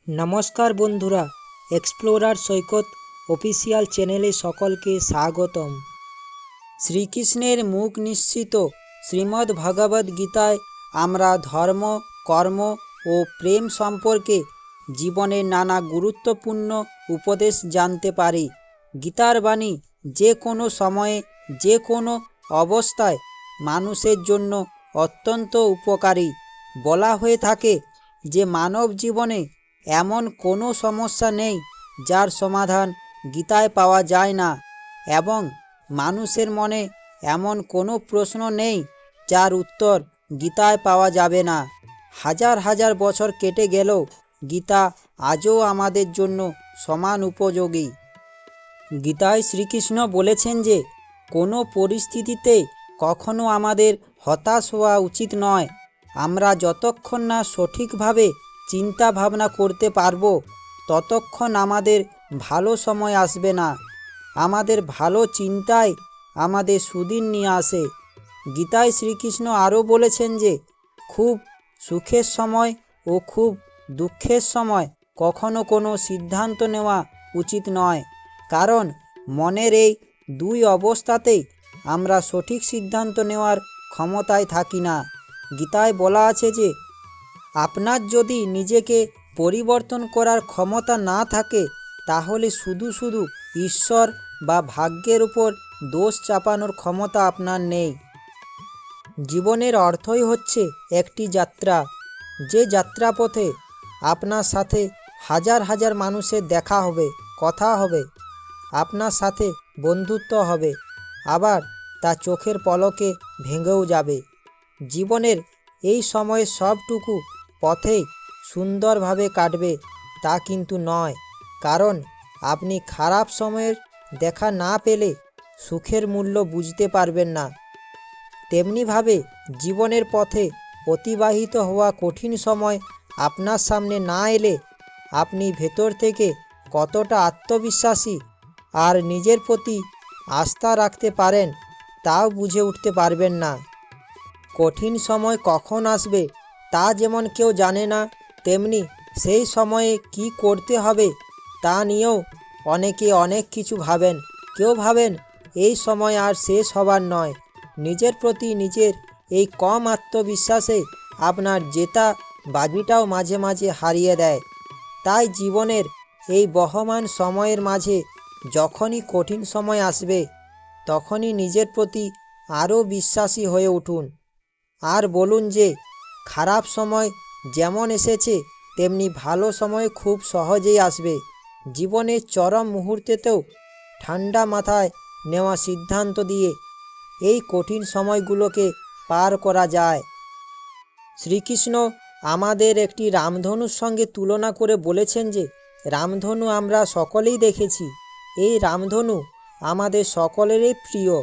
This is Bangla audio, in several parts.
নমস্কার বন্ধুরা, এক্সপ্লোরার সৈকত অফিসিয়াল চ্যানেলে সকলকে স্বাগতম। শ্রীকৃষ্ণের মুখ নিঃসৃত শ্রীমদ্ ভগবদ্ গীতায় আমরা ধর্ম, কর্ম ও প্রেম সম্পর্কে জীবনের নানা গুরুত্বপূর্ণ উপদেশ জানতে পারি। গীতার বাণী যে কোনো সময়ে, যে কোনো অবস্থায় মানুষের জন্য অত্যন্ত উপকারী। বলা হয়ে থাকে যে মানব জীবনে এমন কোনো সমস্যা নেই যার সমাধান গীতায় পাওয়া যায় না, এবং মানুষের মনে এমন কোনো প্রশ্ন নেই যার উত্তর গীতায় পাওয়া যাবে না। হাজার হাজার বছর কেটে গেলেও গীতা আজও আমাদের জন্য সমান উপযোগী। গীতায় শ্রীকৃষ্ণ বলেছেন যে কোনো পরিস্থিতিতে কখনো আমাদের হতাশ হওয়া উচিত নয়। আমরা যতক্ষণ না সঠিকভাবে চিন্তা ভাবনা করতে পারবো, ততক্ষণ আমাদের ভালো সময় আসবে না। আমাদের ভালো চিন্তাই আমাদের সুদিন নিয়ে আসে। গীতায় শ্রীকৃষ্ণ আরও বলেছেন যে খুব সুখের সময় ও খুব দুঃখের সময় কখনো কোনো সিদ্ধান্ত নেওয়া উচিত নয়, কারণ মনের এই দুই অবস্থাতেই আমরা সঠিক সিদ্ধান্ত নেওয়ার ক্ষমতায় থাকি না। গীতায় বলা আছে যে আপনার যদি নিজেকে পরিবর্তন করার ক্ষমতা না থাকে, তাহলে শুধু শুধু ঈশ্বর বা ভাগ্যের উপর দোষ চাপানোর ক্ষমতা আপনার নেই। জীবনের অর্থই হচ্ছে একটি যাত্রা। যে যাত্রাপথে আপনার সাথে হাজার হাজার মানুষের দেখা হবে, কথা হবে, আপনার সাথে বন্ধুত্ব হবে, আবার তা চোখের পলকে ভেঙেও যাবে। জীবনের এই সময়ের সবটুকু পথেই সুন্দরভাবে কাটবে তা কিন্তু নয়, কারণ আপনি খারাপ সময়ের দেখা না পেলে সুখের মূল্য বুঝতে পারবেন না। তেমনিভাবে জীবনের পথে অতিবাহিত হওয়া কঠিন সময় আপনার সামনে না এলে আপনি ভেতর থেকে কতটা আত্মবিশ্বাসী আর নিজের প্রতি আস্থা রাখতে পারেন তাও বুঝে উঠতে পারবেন না। কঠিন সময় কখন আসবে তা যেমন কেউ জানে না, তেমনি সেই সময়ে কি করতে হবে তা নিয়েও অনেকে অনেক কিছু ভাবেন। কেউ ভাবেন এই সময় আর শেষ হবার নয়। নিজের প্রতি নিজের এই কম আত্মবিশ্বাসে আপনার জেতা বাজিটাও মাঝে মাঝে হারিয়ে দেয়। তাই জীবনের এই বহমান সময়ের মাঝে যখনই কঠিন সময় আসবে, তখনই নিজের প্রতি আরও বিশ্বাসী হয়ে উঠুন। আর বলুন যে খারাপ সময় যেমন এসেছে, তেমনি ভালো সময় খুব সহজেই আসবে। জীবনের চরম মুহূর্তেতেও ঠান্ডা মাথায় নেওয়া সিদ্ধান্ত দিয়ে এই কঠিন সময়গুলোকে পার করা যায়। শ্রীকৃষ্ণ আমাদের একটি রামধনুর সঙ্গে তুলনা করে বলেছেন যে রামধনু আমরা সকলেই দেখেছি। এই রামধনু আমাদের সকলেরই প্রিয়।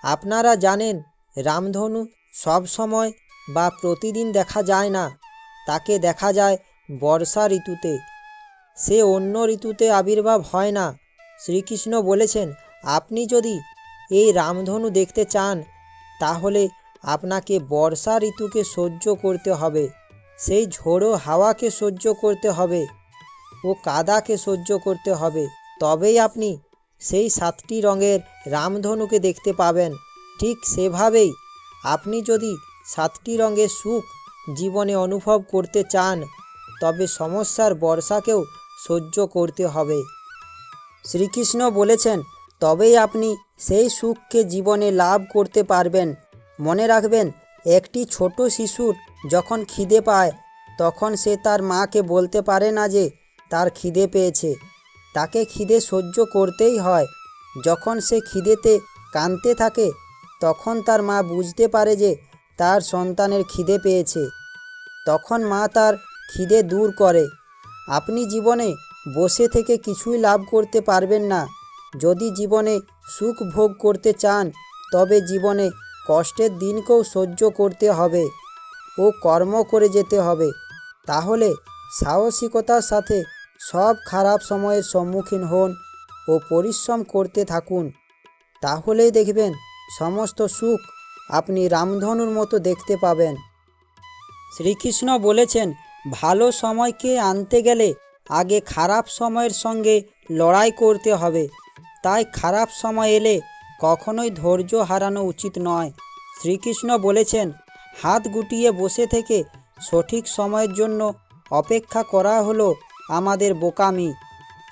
আপনারা জানেন রামধনু সব সময় বা প্রতিদিন দেখা যায় না, তাকে দেখা যায় বর্ষা ঋতুতে। সে অন্য ঋতুতে আবির্ভাব হয় না। শ্রীকৃষ্ণ বলেছেন আপনি যদি এই রামধনু দেখতে চান, তাহলে আপনাকে বর্ষা ঋতুকে সহ্য করতে হবে, সেই ঝোড়ো হাওয়াকে সহ্য করতে হবে ও কাদাকে সহ্য করতে হবে। তবেই আপনি সেই 7টি রঙের রামধনুকে দেখতে পাবেন। ঠিক সেভাবেই আপনি যদি 7টি রঙের সুখ জীবনে অনুভব করতে চান, তবে সমস্যার বর্ষাকেও সহ্য করতে হবে। শ্রীকৃষ্ণ বলেছেন তবেই আপনি সেই সুখকে জীবনে লাভ করতে পারবেন। মনে রাখবেন, একটি ছোট শিশুর যখন খিদে পায়, তখন সে তার মাকে বলতে পারে না যে তার খিদে পেয়েছে। তাকে খিদে সহ্য করতেই হয়। যখন সে খিদেতে কাঁদতে থাকে, তখন তার মা বুঝতে পারে যে তার সন্তানের খিদে পেয়েছে। তখন মা তার খিদে দূর করে। আপনি জীবনে বসে থেকে কিছুই লাভ করতে পারবেন না। যদি জীবনে সুখ ভোগ করতে চান, তবে জীবনে কষ্টের দিনকেও সহ্য করতে হবে ও কর্ম করে যেতে হবে। তাহলে সাহসিকতার সাথে সব খারাপ সময়ের সম্মুখীন হন ও পরিশ্রম করতে থাকুন। তাহলেই দেখবেন সমস্ত সুখ আপনি রামধনুর মতো দেখতে পাবেন। শ্রীকৃষ্ণ বলেছেন ভালো সময়কে আনতে গেলে আগে খারাপ সময়ের সঙ্গে লড়াই করতে হবে। তাই খারাপ সময় এলে কখনোই ধৈর্য হারানো উচিত নয়। শ্রীকৃষ্ণ বলেছেন, হাত গুটিয়ে বসে থেকে সঠিক সময়ের জন্য অপেক্ষা করা হলো আমাদের বোকামি।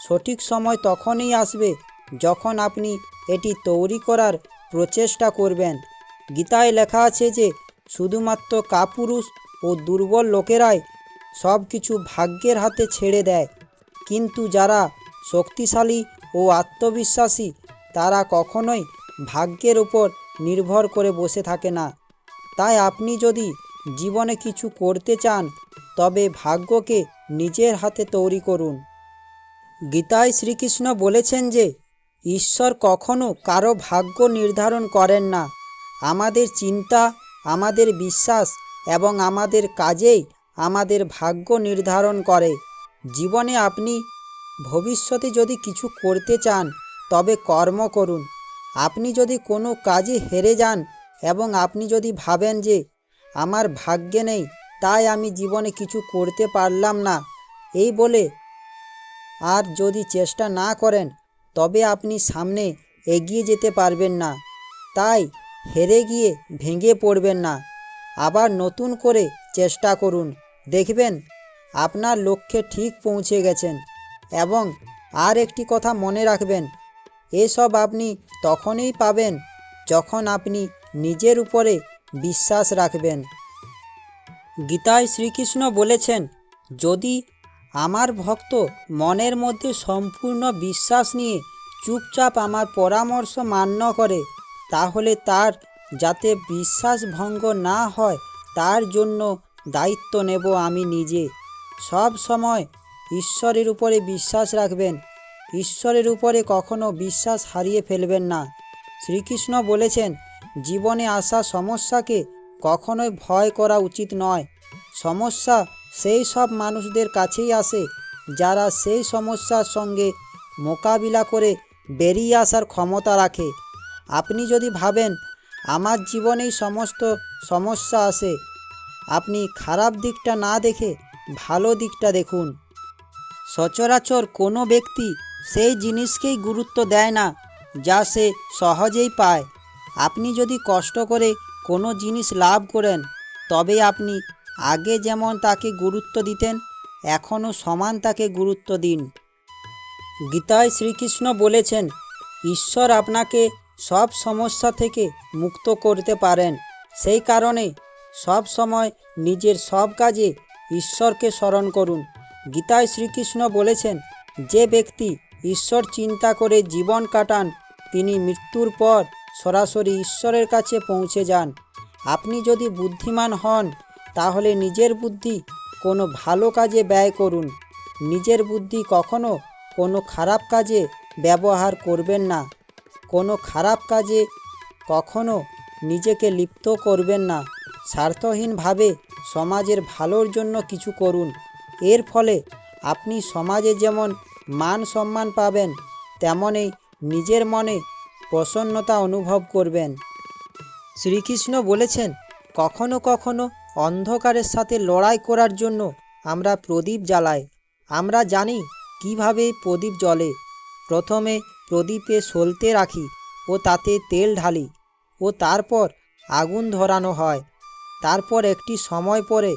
সঠিক সময় তখনই আসবে যখন আপনি এটি তৈরি করার প্রচেষ্টা করবেন। গীতায় লেখা আছে যে শুধুমাত্র কাপুরুষ ও দুর্বল লোকেরাই সব কিছু ভাগ্যের হাতে ছেড়ে দেয়, কিন্তু যারা শক্তিশালী ও আত্মবিশ্বাসী তারা কখনোই ভাগ্যের উপর নির্ভর করে বসে থাকে না। তাই আপনি যদি জীবনে কিছু করতে চান তবে ভাগ্যকে নিজের হাতে তৈরি করুন। গীতায় শ্রীকৃষ্ণ বলেছেন যে ঈশ্বর কখনো কারো ভাগ্য নির্ধারণ করেন না। আমাদের চিন্তা, আমাদের বিশ্বাস এবং আমাদের কাজেই আমাদের ভাগ্য নির্ধারণ করে। জীবনে আপনি ভবিষ্যতে যদি কিছু করতে চান তবে কর্ম করুন। আপনি যদি কোনো কাজে হেরে যান এবং আপনি যদি ভাবেন যে আমার ভাগ্যে নেই তাই আমি জীবনে কিছু করতে পারলাম না এই বলে আর যদি চেষ্টা না করেন তবে আপনি সামনে এগিয়ে যেতে পারবেন না। তাই হেরে গিয়ে ভেঙে পড়বেন না, আবার নতুন করে চেষ্টা করুন। দেখবেন আপনার লক্ষ্যে ঠিক পৌঁছে গেছেন। এবং আর একটি কথা মনে রাখবেন, এসব আপনি তখনই পাবেন যখন আপনি নিজের উপরে বিশ্বাস রাখবেন। গীতায় শ্রীকৃষ্ণ বলেছেন, যদি আমার ভক্ত মনের মধ্যে সম্পূর্ণ বিশ্বাস নিয়ে চুপচাপ আমার পরামর্শ মান্য করে তাহলে তার যাতে বিশ্বাস ভঙ্গ না হয় তার জন্য দায়িত্ব নেব আমি নিজে। সব সময় ঈশ্বরের উপরে বিশ্বাস রাখবেন, ঈশ্বরের উপরে কখনো বিশ্বাস হারিয়ে ফেলবেন না। শ্রীকৃষ্ণ বলেছেন, জীবনে আসা সমস্যাকে কখনোই ভয় করা উচিত নয়। সমস্যা সেই সব মানুষদের কাছেই আসে যারা সেই সমস্যার সঙ্গে মোকাবিলা করে বেরিয়ে আসার ক্ষমতা রাখে। আপনি যদি ভাবেন আমার জীবনেই সমস্ত সমস্যা আসে, আপনি খারাপ দিকটা না দেখে ভালো দিকটা দেখুন। সচরাচর কোনো ব্যক্তি সেই জিনিসকেই গুরুত্ব দেয় না যা সে সহজেই পায়। আপনি যদি কষ্ট করে কোনো জিনিস লাভ করেন তবে আপনি আগে যেমন তাকে গুরুত্ব দিতেন এখনও সমান তাকে গুরুত্ব দিন। গীতায় শ্রীকৃষ্ণ বলেছেন, ঈশ্বর আপনাকে সব সমস্যা থেকে মুক্ত করতে পারেন। সেই কারণে সব সময় নিজের সব কাজে ঈশ্বরকে স্মরণ করুন। গীতায় শ্রীকৃষ্ণ বলেছেন, যে ব্যক্তি ঈশ্বর চিন্তা করে জীবন কাটান তিনি মৃত্যুর পর সরাসরি ঈশ্বরের কাছে পৌঁছে যান। আপনি যদি বুদ্ধিমান হন তাহলে নিজের বুদ্ধি কোনো ভালো কাজে ব্যয় করুন। নিজের বুদ্ধি কখনো কোনো খারাপ কাজে ব্যবহার করবেন না। কোনো খারাপ কাজে কখনো নিজেকে লিপ্ত করবেন না। স্বার্থহীনভাবে সমাজের ভালোর জন্য কিছু করুন। এর ফলে আপনি সমাজে যেমন মান সম্মান পাবেন তেমনই নিজের মনে প্রসন্নতা অনুভব করবেন। শ্রীকৃষ্ণ বলেছেন, কখনো কখনো অন্ধকারের সাথে লড়াই করার জন্য আমরা প্রদীপ জ্বালাই। আমরা জানি কিভাবে প্রদীপ জ্বলে। প্রথমে প্রদীপে সলতে রাখি ও তাতে তেল ঢালি ও তারপর আগুন ধরানো হয়। তারপর একটি সময় পরে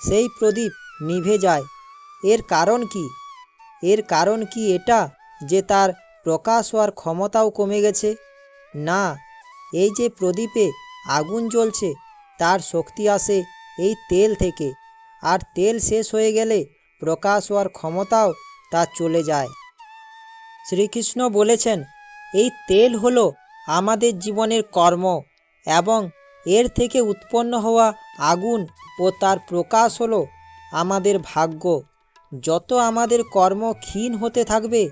সেই প্রদীপ নিভে যায়। এর কারণ কি? এর কারণ কি এটা যে তার প্রকাশ হওয়ার ক্ষমতাও কমে গেছে? না, এই যে প্রদীপে আগুন জ্বলছে তার শক্তি আসে এই তেল থেকে, আর তেল শেষ হয়ে গেলে প্রকাশ হওয়ার ক্ষমতাও তা চলে যায়। শ্রীকৃষ্ণ বলেছেন, এই তেল হলো আমাদের জীবনের কর্ম এবং এর থেকে উৎপন্ন হওয়া আগুন ও তার প্রকাশ হলো আমাদের ভাগ্য। যত আমাদের কর্ম ক্ষীণ হতে থাকবে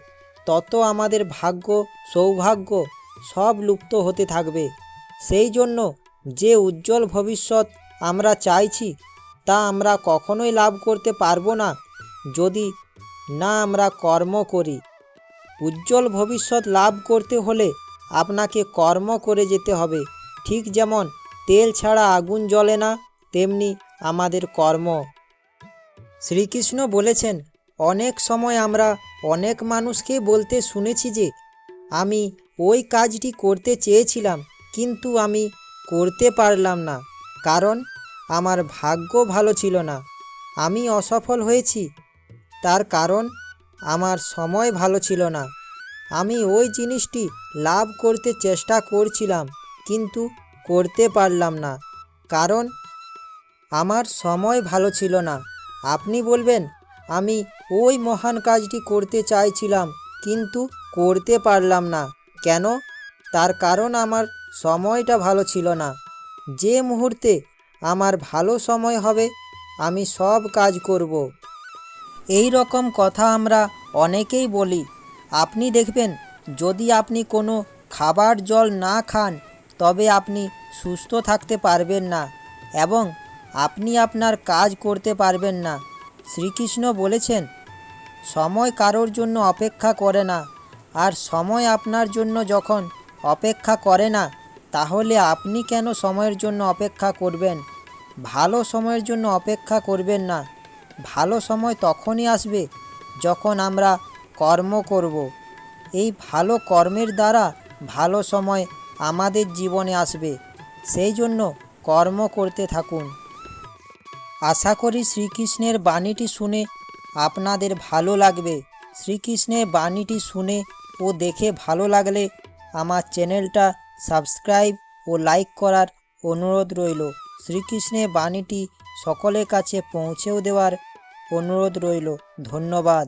তত আমাদের ভাগ্য, সৌভাগ্য সব লুপ্ত হতে থাকবে। সেই জন্য যে উজ্জ্বল ভবিষ্যৎ আমরা চাইছি তা আমরা কখনোই লাভ করতে পারবো না যদি না আমরা কর্ম করি। উজ্জ্বল ভবিষ্যৎ লাভ করতে হলে আপনাকে কর্ম করে যেতে হবে। ঠিক যেমন তেল ছাড়া আগুন জ্বলে না, তেমনি আমাদের কর্ম। শ্রীকৃষ্ণ বলেছেন, অনেক সময় আমরা অনেক মানুষকে বলতে শুনেছি যে আমি ওই কাজটি করতে চেয়েছিলাম কিন্তু আমি করতে পারলাম না, কারণ আমার ভাগ্য ভালো ছিল না। আমি অসফল হয়েছি, তার কারণ আমার সময় ভালো ছিল না। আমি ওই জিনিসটি লাভ করতে চেষ্টা করছিলাম কিন্তু করতে পারলাম না, কারণ আমার সময় ভালো ছিল না। আপনি বলবেন, আমি ওই মহান কাজটি করতে চাইছিলাম কিন্তু করতে পারলাম না, কেন? তার কারণ আমার সময়টা ভালো ছিল না। যে মুহূর্তে আমার ভালো সময় হবে আমি সব কাজ করব। এই রকম কথা আমরা অনেকেই বলি। আপনি দেখবেন, যদি আপনি কোনো খাবার জল না খান তবে আপনি সুস্থ থাকতে পারবেন না এবং আপনি আপনার কাজ করতে পারবেন না। শ্রীকৃষ্ণ বলেছেন, সময় কারোর জন্য অপেক্ষা করে না, আর সময় আপনার জন্য যখন অপেক্ষা করে না, তাহলে আপনি কেন সময়ের জন্য অপেক্ষা করবেন? ভালো সময়ের জন্য অপেক্ষা করবেন না। ভালো সময় তখনই আসবে যখন আমরা কর্ম করব। এই ভালো কর্মের দ্বারা ভালো সময় আমাদের জীবনে আসবে। সেই জন্য কর্ম করতে থাকুন। আশা করি শ্রীকৃষ্ণের বাণীটি শুনে আপনাদের ভালো লাগবে। শ্রীকৃষ্ণের বাণীটি শুনে ও দেখে ভালো লাগলে আমার চ্যানেলটা সাবস্ক্রাইব ও লাইক করার অনুরোধ রইল। শ্রীকৃষ্ণের বাণীটি সকলের কাছে পৌঁছেও দেওয়ার অনুরোধ রইল। ধন্যবাদ।